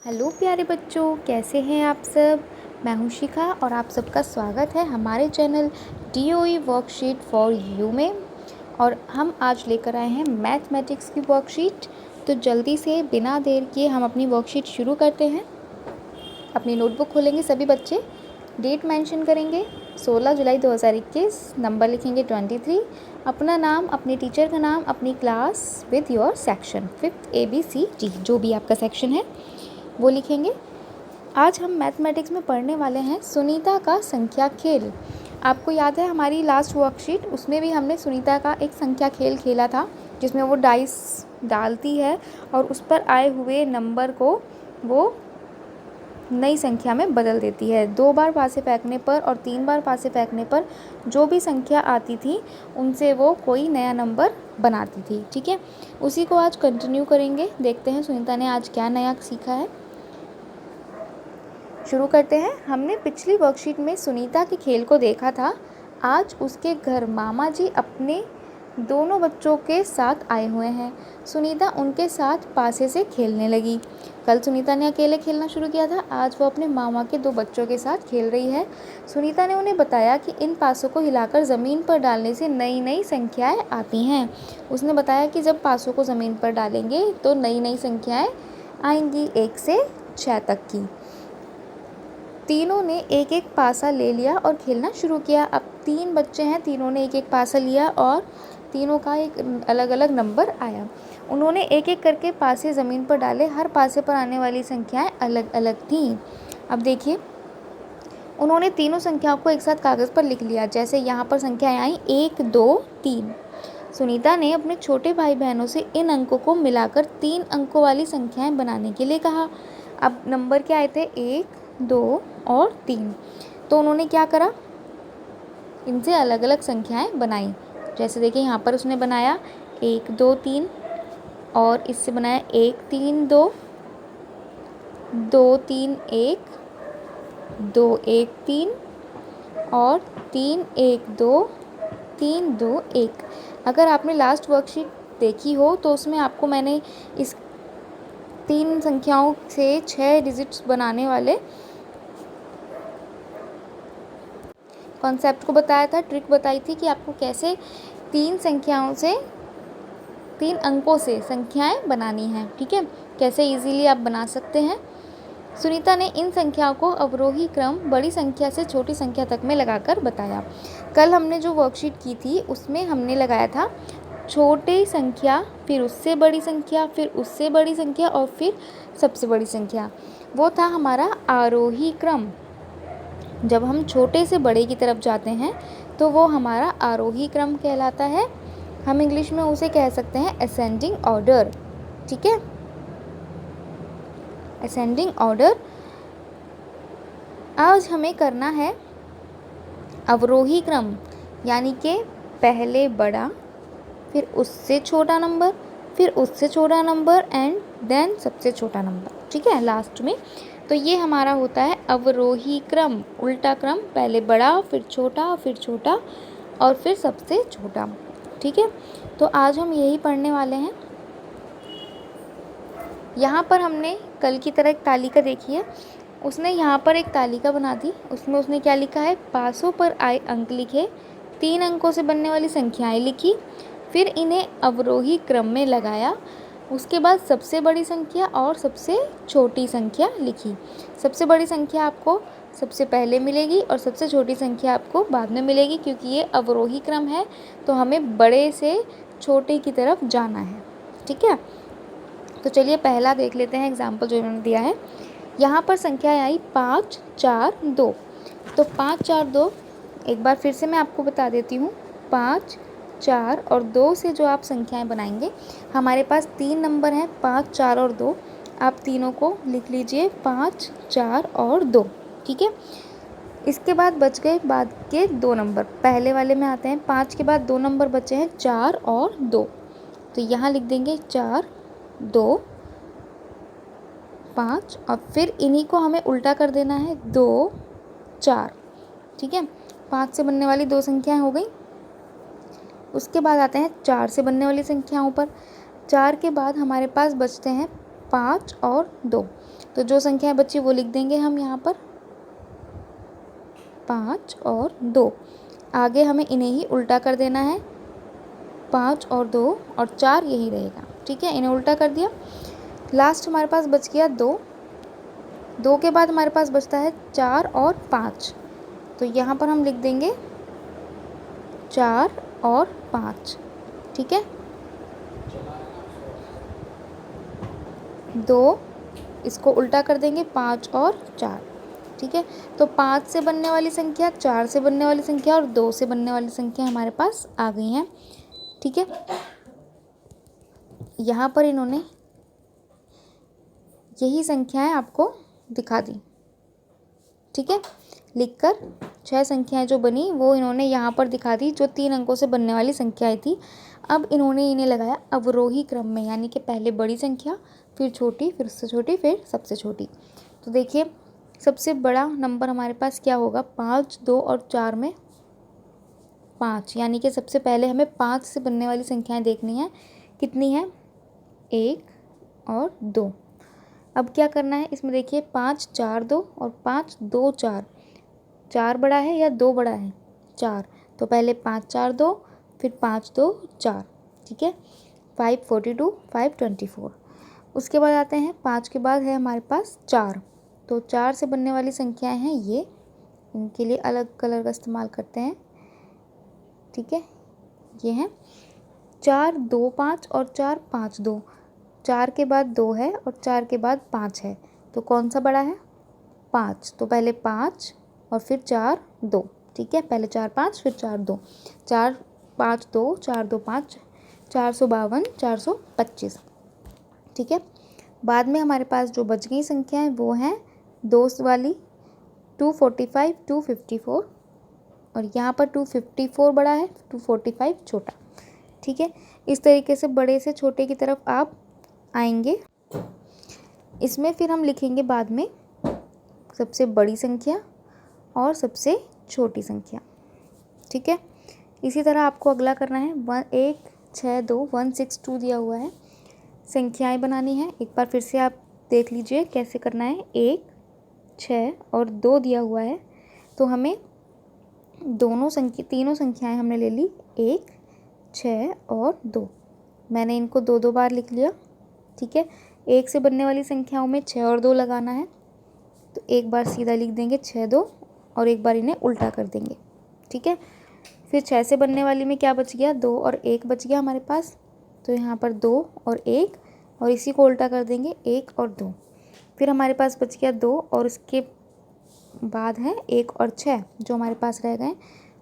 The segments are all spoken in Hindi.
हेलो प्यारे बच्चों, कैसे हैं आप सब। मैं हूं शिखा और आप सबका स्वागत है हमारे channel DOE worksheet for you में। और हम आज लेकर आए हैं मैथमेटिक्स की वर्कशीट। तो जल्दी से बिना देर किए हम अपनी वर्कशीट शुरू करते हैं। अपनी नोटबुक खोलेंगे सभी बच्चे, डेट मेंशन करेंगे 16 जुलाई 2021, नंबर लिखेंगे 23, अपना नाम, अपने टीचर का नाम, अपनी class with your section 5th ABCD, जो भी आपका सेक्शन है वो लिखेंगे। आज हम मैथमेटिक्स में पढ़ने वाले हैं सुनीता का संख्या खेल। आपको याद है हमारी लास्ट वर्कशीट, उसमें भी हमने सुनीता का एक संख्या खेल खेला था, जिसमें वो डाइस डालती है और उस पर आए हुए नंबर को वो नई संख्या में बदल देती है। 2 बार पासे फेंकने पर और 3 बार पासे फेंकने पर जो भी संख्या आती थी उनसे वो कोई नया नंबर बनाती थी। ठीक है, उसी को आज कंटिन्यू करेंगे। देखते हैं सुनीता ने आज क्या नया सीखा है। शुरू करते हैं। हमने पिछली वर्कशीट में सुनीता के खेल को देखा था। आज उसके घर मामा जी अपने दोनों बच्चों के साथ आए हुए हैं। सुनीता उनके साथ पासे से खेलने लगी। कल सुनीता ने अकेले खेलना शुरू किया था, आज वो अपने मामा के 2 बच्चों के साथ खेल रही है। सुनीता ने उन्हें बताया कि इन पासों को हिलाकर ज़मीन पर डालने से नई नई संख्याएं आती हैं। उसने बताया कि जब पासों को ज़मीन पर डालेंगे तो नई नई संख्याएं आएंगी, 1 से 6 तक की। तीनों ने एक एक पासा ले लिया और खेलना शुरू किया। अब 3 बच्चे हैं, तीनों ने एक एक पासा लिया और तीनों का एक अलग अलग नंबर आया। उन्होंने एक एक करके पासे ज़मीन पर डाले। हर पासे पर आने वाली संख्याएं अलग अलग थीं। अब देखिए, उन्होंने तीनों संख्याओं को एक साथ कागज़ पर लिख लिया। जैसे यहाँ पर संख्याएं आई 1, 2, 3। सुनीता ने अपने छोटे भाई बहनों से इन अंकों को मिलाकर 3 अंकों वाली संख्याएं बनाने के लिए कहा। अब नंबर क्या आए थे, 1, 2 और 3। तो उन्होंने क्या करा, इनसे अलग अलग संख्याएं बनाई। जैसे देखिए यहाँ पर उसने बनाया 1, 2, 3 और इससे बनाया 1, 3, 2, 2, 3, 1, 2, 1, 3 और 3, 1, 2, 3, 2, 1। अगर आपने लास्ट वर्कशीट देखी हो तो उसमें आपको मैंने इस 3 संख्याओं से 6 डिजिट्स बनाने वाले कॉन्सेप्ट को बताया था, ट्रिक बताई थी कि आपको कैसे 3 संख्याओं से 3 अंकों से संख्याएं बनानी हैं। ठीक है, कैसे इजीली आप बना सकते हैं। सुनीता ने इन संख्याओं को अवरोही क्रम बड़ी संख्या से छोटी संख्या तक में लगाकर बताया। कल हमने जो वर्कशीट की थी उसमें हमने लगाया था छोटी संख्या, फिर उससे बड़ी संख्या, फिर उससे बड़ी संख्या और फिर सबसे बड़ी संख्या। वो था हमारा आरोही क्रम। जब हम छोटे से बड़े की तरफ जाते हैं तो वो हमारा आरोही क्रम कहलाता है। हम इंग्लिश में उसे कह सकते हैं असेंडिंग ऑर्डर। ठीक है, असेंडिंग ऑर्डर। आज हमें करना है अवरोही क्रम, यानी कि पहले बड़ा, फिर उससे छोटा नंबर, फिर उससे छोटा नंबर एंड देन सबसे छोटा नंबर। ठीक है, लास्ट में। तो ये हमारा होता है अवरोही क्रम, उल्टा क्रम, पहले बड़ा, फिर छोटा और फिर सबसे छोटा। ठीक है, तो आज हम यही पढ़ने वाले हैं। यहाँ पर हमने कल की तरह एक तालिका देखी है। उसने यहाँ पर एक तालिका बना दी। उसमें उसने क्या लिखा है, पासों पर आए अंक लिखे, 3 अंकों से बनने वाली संख्याएं लिखी, फिर इन्हें अवरोही क्रम में लगाया। उसके बाद सबसे बड़ी संख्या और सबसे छोटी संख्या लिखी। सबसे बड़ी संख्या आपको सबसे पहले मिलेगी और सबसे छोटी संख्या आपको बाद में मिलेगी, क्योंकि ये अवरोही क्रम है तो हमें बड़े से छोटे की तरफ जाना है। ठीक है, तो चलिए पहला देख लेते हैं एग्जाम्पल जो इन्होंने दिया है। यहाँ पर संख्या आई 5, 4, 2। तो 5, 4, 2 एक बार फिर से मैं आपको बता देती हूँ। 5, 4 और 2 से जो आप संख्याएं बनाएंगे, हमारे पास 3 नंबर हैं, 5, 4 और 2। आप तीनों को लिख लीजिए, 5, 4 और 2। ठीक है, इसके बाद बच गए बाद के 2 नंबर। पहले वाले में आते हैं, 5 के बाद 2 नंबर बचे हैं, 4 और 2। तो यहाँ लिख देंगे 4, 2, 5 और फिर इन्हीं को हमें उल्टा कर देना है, 2, 4। ठीक है, 5 से बनने वाली 2 संख्याएं हो गई। उसके बाद आते हैं 4 से बनने वाली संख्याओं पर। 4 के बाद हमारे पास बचते हैं 5 और 2। तो जो संख्याएं बची वो लिख देंगे हम यहाँ पर, 5 और 2। आगे हमें इन्हें ही उल्टा कर देना है, 5 और 2 और 4 यही रहेगा। ठीक है, इन्हें उल्टा कर दिया। लास्ट हमारे पास बच गया 2। 2 के बाद हमारे पास बचता है 4 और 5। तो यहाँ पर हम लिख देंगे 4 और 5। ठीक है, 2 इसको उल्टा कर देंगे, 5 और 4। ठीक है, तो 5 से बनने वाली संख्या, 4 से बनने वाली संख्या और 2 से बनने वाली संख्या हमारे पास आ गई हैं। ठीक है, यहाँ पर इन्होंने यही संख्याएं आपको दिखा दी। ठीक है, लिखकर 6 संख्याएं जो बनी वो इन्होंने यहाँ पर दिखा दी, जो 3 अंकों से बनने वाली संख्याएं थी। अब इन्होंने इन्हें लगाया अवरोही क्रम में, यानी कि पहले बड़ी संख्या, फिर छोटी, फिर उससे छोटी, फिर सबसे छोटी। तो देखिए सबसे बड़ा नंबर हमारे पास क्या होगा, 5, 2 और 4 में 5, यानी कि सबसे पहले हमें 5 से बनने वाली संख्याएं देखनी है। कितनी है, 1 और 2। अब क्या करना है इसमें, देखिए 5, 4, 2 और 5, 2, 4। 4 बड़ा है या 2 बड़ा है, 4। तो पहले 5, 4, 2, फिर 5, 2, 4। ठीक है, 5, 42, 5, 24। उसके बाद आते हैं 5 के बाद है हमारे पास 4। तो 4 से बनने वाली संख्याएं हैं ये, इनके लिए अलग कलर का इस्तेमाल करते हैं। ठीक है, ये हैं 4, 2, 5 और 4, 5, 2। 4 के बाद 2 है और 4 के बाद 5 है, तो कौन सा बड़ा है, 5। तो पहले 5 और फिर 4, 2। ठीक है, पहले 4, 5 फिर 4, 2। 4, 5, 2, 4, 2, 5, 452, 425। ठीक है, बाद में हमारे पास जो बच गई संख्या है वो हैं 2 वाली, 245, 254 और यहाँ पर 254 बड़ा है, 245 छोटा। ठीक है, इस तरीके से बड़े से छोटे की तरफ आप आएंगे। इसमें फिर हम लिखेंगे बाद में सबसे बड़ी संख्या और सबसे छोटी संख्या। ठीक है, इसी तरह आपको अगला करना है। 1, 6, 2, 1, 6, 2 दिया हुआ है, संख्याएं बनानी है। एक बार फिर से आप देख लीजिए कैसे करना है। 1, 6 और 2 दिया हुआ है, तो हमें तीनों संख्याएं हमने ले ली, 1, 6 और 2। मैंने इनको 2 बार लिख लिया। ठीक है, 1 से बनने वाली संख्याओं में 6 और 2 लगाना है, तो एक बार सीधा लिख देंगे 6, 2 और एक बार इन्हें उल्टा कर देंगे। ठीक है, फिर 6 से बनने वाली में क्या बच गया, 2 और 1 बच गया हमारे पास, तो यहाँ पर 2 और 1 और इसी को उल्टा कर देंगे, 1 और 2। फिर हमारे पास बच गया 2 और इसके बाद है 1 और 6 जो हमारे पास रह गए,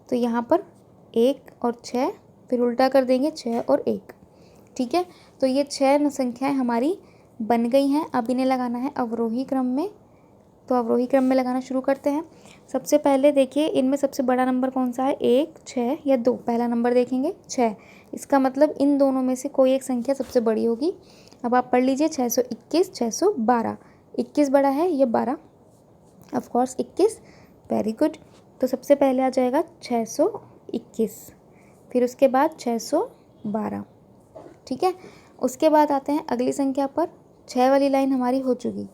तो यहाँ पर 1 और 6 फिर उल्टा कर देंगे, 6 और 1। ठीक है, तो ये 6 संख्याएं हमारी बन गई हैं। अब इन्हें लगाना है अवरोही क्रम में, तो अवरोही क्रम में लगाना शुरू करते हैं। सबसे पहले देखिए इनमें सबसे बड़ा नंबर कौन सा है, 1, 6 या 2। पहला नंबर देखेंगे 6, इसका मतलब इन दोनों में से कोई एक संख्या सबसे बड़ी होगी। अब आप पढ़ लीजिए 621, 612। 21 बड़ा है या 12, ऑफ कोर्स 21, वेरी गुड। तो सबसे पहले आ जाएगा 621, फिर उसके बाद 612। ठीक है, उसके बाद आते हैं अगली संख्या पर। 6 वाली लाइन हमारी हो चुकी।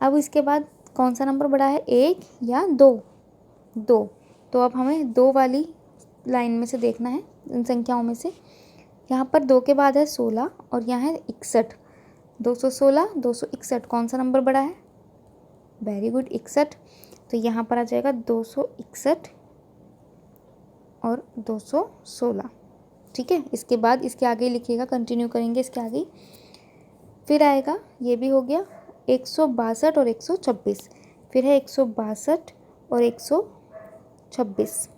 अब इसके बाद कौन सा नंबर बड़ा है, 1 या 2, 2। तो अब हमें 2 वाली लाइन में से देखना है, इन संख्याओं में से। यहाँ पर 2 के बाद है 16 और यहाँ है 61। 216, 261, कौन सा नंबर बड़ा है, वेरी गुड 61। तो यहाँ पर आ जाएगा 261 और 216। ठीक है, इसके बाद इसके आगे लिखिएगा, कंटिन्यू करेंगे इसके आगे। फिर आएगा, ये भी हो गया, 162 और 126। फिर है 162 और 126।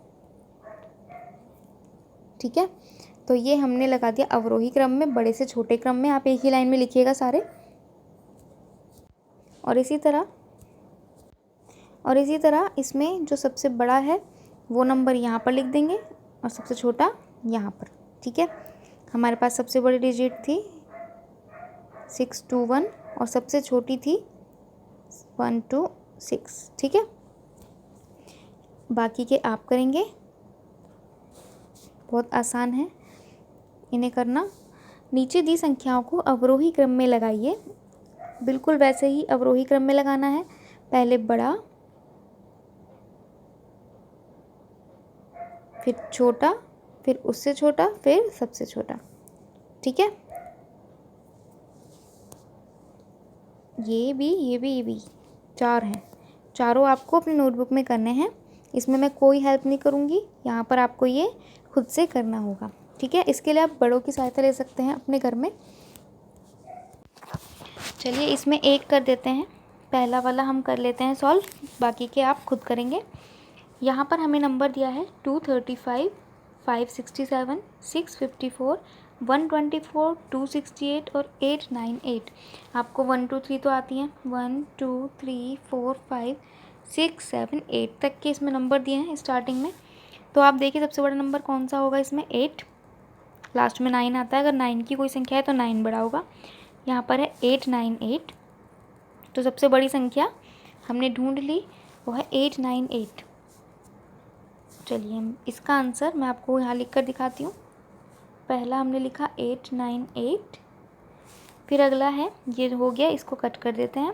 ठीक है, तो ये हमने लगा दिया अवरोही क्रम में, बड़े से छोटे क्रम में। आप एक ही लाइन में लिखिएगा सारे। और इसी तरह इसमें जो सबसे बड़ा है वो नंबर यहाँ पर लिख देंगे और सबसे छोटा यहाँ पर। ठीक है, हमारे पास सबसे बड़ी डिजिट थी 621 और सबसे छोटी थी 126। ठीक है, बाकी के आप करेंगे, बहुत आसान है इन्हें करना। नीचे दी संख्याओं को अवरोही क्रम में लगाइए। बिल्कुल वैसे ही अवरोही क्रम में लगाना है। पहले बड़ा, फिर छोटा, फिर उससे छोटा, फिर सबसे छोटा। ठीक है, ये भी 4 हैं। चारों आपको अपनी नोटबुक में करने हैं। इसमें मैं कोई हेल्प नहीं करूँगी, यहाँ पर आपको ये खुद से करना होगा। ठीक है, इसके लिए आप बड़ों की सहायता ले सकते हैं अपने घर में। चलिए इसमें एक कर देते हैं। पहला वाला हम कर लेते हैं सॉल्व, बाकी के आप खुद करेंगे। यहाँ पर हमें नंबर दिया है 235, 567, 654, 124, 268 और 898। आपको 1 2 3 तो आती हैं, 1 2 3 4 5 6 7 8 तक के इसमें नंबर दिए हैं स्टार्टिंग में। तो आप देखिए सबसे बड़ा नंबर कौन सा होगा इसमें, 8। लास्ट में 9 आता है, अगर 9 की कोई संख्या है तो 9 बड़ा होगा। यहाँ पर है 898, तो सबसे बड़ी संख्या हमने ढूंढ ली, वो है 898। चलिए इसका आंसर मैं आपको यहाँ लिख कर दिखाती हूँ। पहला हमने लिखा 898, फिर अगला है ये हो गया, इसको कट कर देते हैं।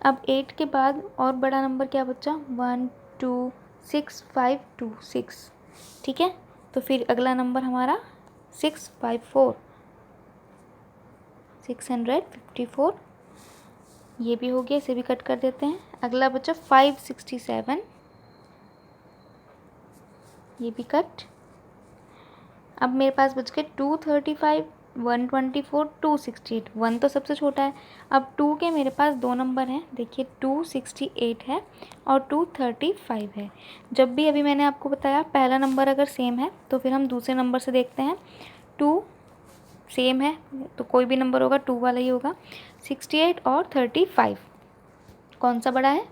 अब 8 के बाद और बड़ा नंबर क्या बचा, 1 2 6 5 2 6। ठीक है, तो फिर अगला नंबर हमारा 654, 654, ये भी हो गया, इसे भी कट कर देते हैं। अगला बचा 567, ये भी कट। अब मेरे पास बच गए 235, 124, 268। 1 तो सबसे छोटा है। अब 2 के मेरे पास 2 नंबर हैं, देखिए 268 है और 235 है। जब भी अभी मैंने आपको बताया पहला नंबर अगर सेम है तो फिर हम दूसरे नंबर से देखते हैं। 2 सेम है तो कोई भी नंबर होगा 2 वाला ही होगा। 68 और 35 कौन सा बड़ा है,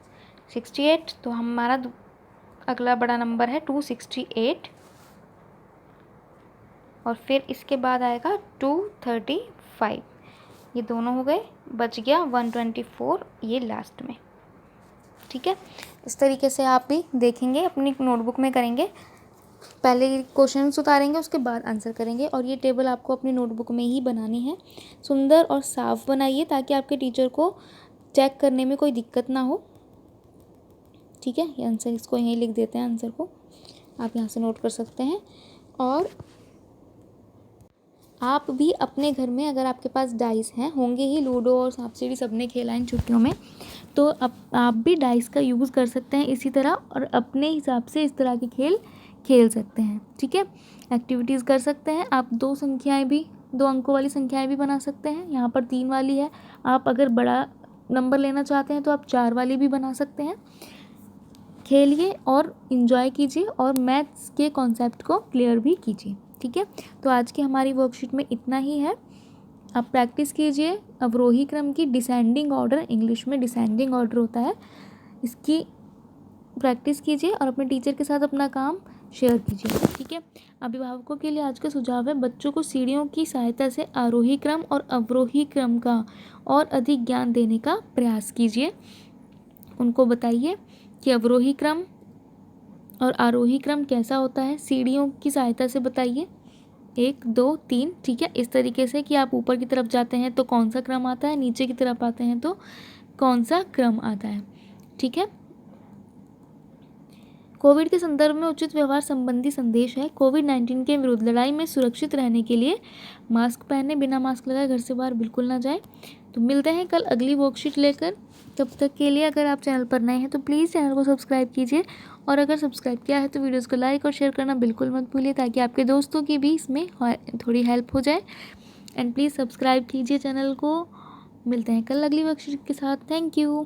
68, तो हमारा अगला बड़ा नंबर है 268 और फिर इसके बाद आएगा 235। ये दोनों हो गए, बच गया 124 ये लास्ट में। ठीक है, इस तरीके से आप भी देखेंगे, अपनी नोटबुक में करेंगे। पहले क्वेश्चंस उतारेंगे, उसके बाद आंसर करेंगे। और ये टेबल आपको अपनी नोटबुक में ही बनानी है। सुंदर और साफ बनाइए ताकि आपके टीचर को चेक करने में कोई दिक्कत ना हो। ठीक है, ये आंसर इसको यहीं लिख देते हैं, आंसर को आप यहाँ से नोट कर सकते हैं। और आप भी अपने घर में अगर आपके पास डाइस हैं, होंगे ही, लूडो और सांप सीढ़ी सबने खेला इन छुट्टियों में, तो आप भी डाइस का यूज़ कर सकते हैं इसी तरह, और अपने हिसाब से इस तरह के खेल खेल सकते हैं। ठीक है, एक्टिविटीज़ कर सकते हैं। आप 2 संख्याएं भी, 2 अंकों वाली संख्याएं भी बना सकते हैं। यहाँ पर 3 वाली है, आप अगर बड़ा नंबर लेना चाहते हैं तो आप 4 वाली भी बना सकते हैं। खेलिए और इन्जॉय कीजिए और मैथ्स के कॉन्सेप्ट को क्लियर भी कीजिए। ठीक है, तो आज की हमारी वर्कशीट में इतना ही है। आप प्रैक्टिस कीजिए अवरोही क्रम की, डिसेंडिंग ऑर्डर, इंग्लिश में डिसेंडिंग ऑर्डर होता है, इसकी प्रैक्टिस कीजिए और अपने टीचर के साथ अपना काम शेयर कीजिए। ठीक है, अभिभावकों के लिए आज का सुझाव है, बच्चों को सीढ़ियों की सहायता से आरोही क्रम और अवरोही क्रम का और अधिक ज्ञान देने का प्रयास कीजिए। उनको बताइए कि अवरोही क्रम और आरोही क्रम कैसा होता है, सीढ़ियों की सहायता से बताइए, 1 2 3। ठीक है, इस तरीके से कि आप ऊपर की तरफ जाते हैं तो कौन सा क्रम आता है, नीचे की तरफ आते हैं तो कौन सा क्रम आता है। ठीक है, कोविड के संदर्भ में उचित व्यवहार संबंधी संदेश है। कोविड-19 के विरुद्ध लड़ाई में सुरक्षित रहने के लिए मास्क पहने, बिना मास्क लगाए घर से बाहर बिल्कुल ना जाएं। तो मिलते हैं कल अगली वर्कशीट लेकर। तब तक के लिए अगर आप चैनल पर नए हैं तो प्लीज़ चैनल को सब्सक्राइब कीजिए, और अगर सब्सक्राइब किया है तो वीडियोज़ को लाइक और शेयर करना बिल्कुल मत भूलिए, ताकि आपके दोस्तों की भी इसमें थोड़ी हेल्प हो जाए। एंड प्लीज़ सब्सक्राइब कीजिए चैनल को। मिलते हैं कल अगली वर्कशीट के साथ। Thank you.